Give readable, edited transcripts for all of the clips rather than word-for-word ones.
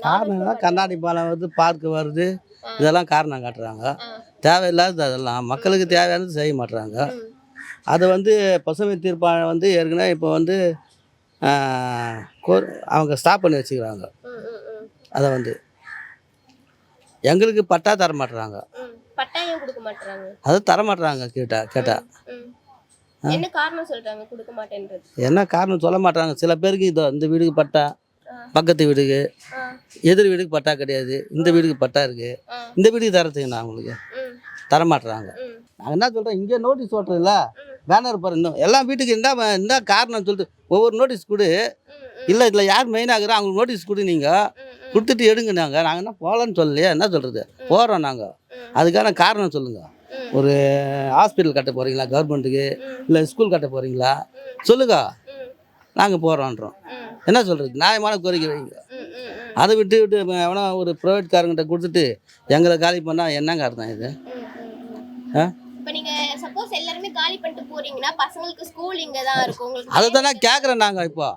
காரணம்னா கண்ணாடி பாலம் வருது, பார்க் வருது, இதெல்லாம் காரணம் காட்டுறாங்க. தேவையில்லாதது அதெல்லாம் மக்களுக்கு தேவையானது செய்ய மாட்டுறாங்க. அதை வந்து பசுமை தீர்ப்பாயம் வந்து ஏற்கனவே இப்போ வந்து அவங்க ஸ்டாப் பண்ணி வச்சுக்கிறாங்க. அதை வந்து எங்களுக்கு பட்டா தர மாட்டுறாங்க. பட்டாயம் கொடுக்க மாட்டாங்க. அது தர மாட்டுறாங்க. கேட்டா என்ன காரணம் சொல்றாங்க கொடுக்க மாட்டேன்றது? என்ன காரணம் சொல்ல மாட்டாங்க. சில பேருக்கு இந்த வீடுக்கு பட்டா, பக்கத்து வீடுக்கு, எதிர் வீடுக்கு பட்டா கிடையாது, இந்த வீடுக்கு பட்டா இருக்குது, இந்த வீடுக்கு தரத்துக்குண்ணா அவங்களுக்கு தர மாட்டுறாங்க. நாங்கள் என்ன சொல்கிறோம், இங்கே நோட்டீஸ் ஓட்டுறதில்ல, பேனர் பாரு, இன்னும் எல்லா வீட்டுக்கு என்ன காரணம் சொல்லிட்டு ஒவ்வொரு நோட்டீஸ் கொடு. இல்லை இதில் யார் மெயினாகிறோம் அவங்களுக்கு நோட்டீஸ் கொடு, நீங்கள் கொடுத்துட்டு எடுங்க. நாங்கள் என்ன போகலன்னு சொல்லலையே, என்ன சொல்கிறது, போகிறோம் நாங்கள். அதுக்கான காரணம் சொல்லுங்கள். ஒரு ஹாஸ்பிட்டல் கட்ட போகிறீங்களா கவர்மெண்ட்டுக்கு, இல்லை ஸ்கூல் கட்ட போகிறீங்களா சொல்லுங்க, நாங்கள் போகிறோன்றோம். என்ன சொல்கிறது, நியாயமான கோரிக்கை வைங்க. அதை விட்டு எவனா ஒரு ப்ரைவேட் காரங்கிட்ட கொடுத்துட்டு எங்களை காலி பண்ணால் என்னங்க அர்த்தம் இது? இப்போ நீங்கள் சப்போஸ் எல்லாருமே காலி பண்ணிட்டு போறீங்கன்னா பசங்களுக்கு ஸ்கூல் இங்கே தான் இருக்கும் உங்களுக்கு. அதை தானே கேட்குறேன் நாங்கள். இப்போ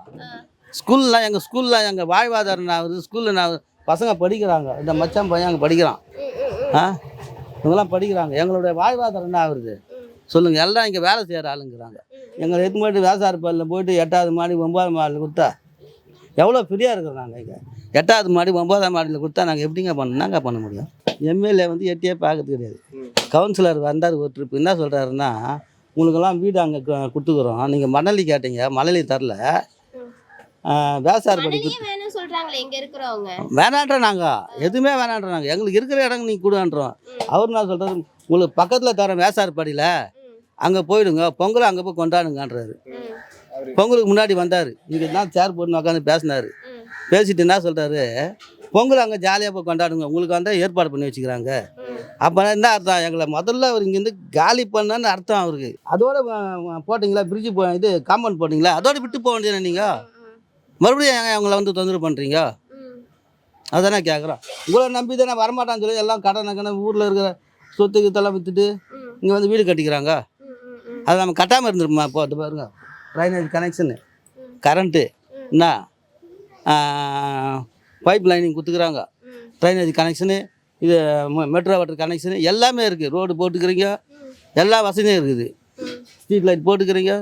ஸ்கூல்லாம் எங்கள் வாழ்வாதாரம் ஆகுது. ஸ்கூலில் பசங்க படிக்கிறாங்க. இந்த மச்சான் பையன் அங்கே படிக்கிறான். இவங்கெல்லாம் படிக்கிறாங்க. எங்களுடைய வாழ்வாதாரம் என்ன ஆகுது சொல்லுங்கள். எல்லாம் இங்கே வேலை செய்கிற ஆளுங்கிறாங்க. எங்களை எதுக்கு போய்ட்டு விவசாய பள்ளியில் போய்ட்டு 8வது மாடி 9வது மாடியில் கொடுத்தா எவ்வளோ ஃப்ரீயாக இருக்கிறாங்க. இங்கே 8வது மாடி 9ஆம் மாடியில் கொடுத்தா நாங்கள் எப்படிங்க என்னங்க பண்ண முடியும்? எம்எல்ஏ வந்து எட்டியே பார்க்கறது கிடையாது. கவுன்சிலர் வந்தார் ஒரு ட்ரிப். என்ன சொல்கிறாருன்னா, உங்களுக்கெல்லாம் வீடு அங்கே கொடுத்துக்குறோம், நீங்கள் மணலி கேட்டீங்க, மணலி தரல, விவசாய படி வேணான்ற. நாங்கள் எதுவுமே வேணான்ற. நாங்கள் எங்களுக்கு இருக்கிற இடங்க நீங்கள் கொடுன்றோம். அவர் என்ன சொல்கிறாரு, உங்களுக்கு பக்கத்தில் தர வேசார்பாடியில் அங்கே போயிடுங்க, பொங்கலை அங்கே போய் கொண்டாடுங்கன்றாரு. பொங்கலுக்கு முன்னாடி வந்தார், இங்கே தான் சேர் போட்டு உட்காந்து பேசினார். பேசிட்டு என்ன சொல்கிறாரு, பொங்கல் அங்கே ஜாலியாக போய் கொண்டாடுங்க, உங்களுக்கு வந்து ஏற்பாடு பண்ணி வச்சுக்கிறாங்க. அப்போ என்ன அர்த்தம், எங்களை முதல்ல அவர் இங்கேருந்து காலி பண்ணான்னு அர்த்தம் அவருக்கு. அதோட போட்டிங்களா பிரிட்ஜு இது காம்பவுண்ட் போட்டிங்களா, அதோட விட்டு போக வேண்டியது நீங்கள் மறுபடியும் அவங்கள வந்து தொந்தரவு பண்ணுறீங்க. அதானே கேட்குறோம். உங்களை நம்பி தானே வரமாட்டான்னு சொல்லி எல்லாம் கடனை ஊரில் இருக்கிற சொத்துக்கு இதெல்லாம் விற்றுட்டு இங்கே வந்து வீடு கட்டிக்கிறாங்க. அதை நம்ம கட்டாமல் இருந்துருமா? இப்போ அது பாருங்க, ட்ரைனேஜ் கனெக்ஷனு, கரண்ட்டு, என்ன பைப் லைனிங் கொடுத்துக்குறாங்க, ட்ரைனேஜ் கனெக்ஷனு, இது மெட்ரோ வாட்டர் கனெக்ஷனு எல்லாமே இருக்குது. ரோடு போட்டுக்கிறீங்க, எல்லா வசதியும் இருக்குது, ஸ்ட்ரீட் லைட் போட்டுக்கிறீங்க,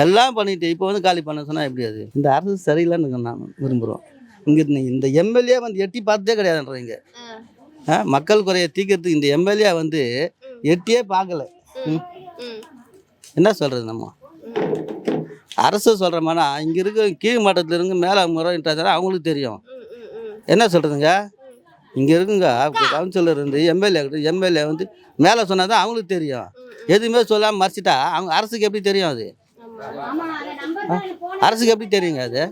எல்லாம் பண்ணிவிட்டு இப்போ வந்து காலி பண்ண சொன்னால் எப்படி? அது இந்த அரசு சரியில்லைன்னு நான் விரும்புகிறோம். இங்கே இந்த எம்எல்ஏ வந்து எட்டி பார்த்ததே கிடையாதுன்றீங்க. மக்கள் குறைய தீர்க்கறதுக்கு இந்த எம்எல்ஏ வந்து எட்டியே பார்க்கல. என்ன சொல்கிறது, நம்ம அரசு சொல்கிறோம்னா இங்கே இருக்க கீழ் மட்டத்தில் இருந்து மேலே முறைன்றது அவங்களுக்கு தெரியும். என்ன சொல்கிறதுங்க, இங்கே இருக்குங்க கவுன்சிலர் இருந்து எம்எல்ஏ வந்து மேலே சொன்னால் தான் அவங்களுக்கு தெரியும். எதுவுமே சொல்லாமல் மறைச்சிட்டா அவங்க அரசுக்கு எப்படி தெரியும்? அது அரசுக்கு எப்படி தெரியுங்க அது?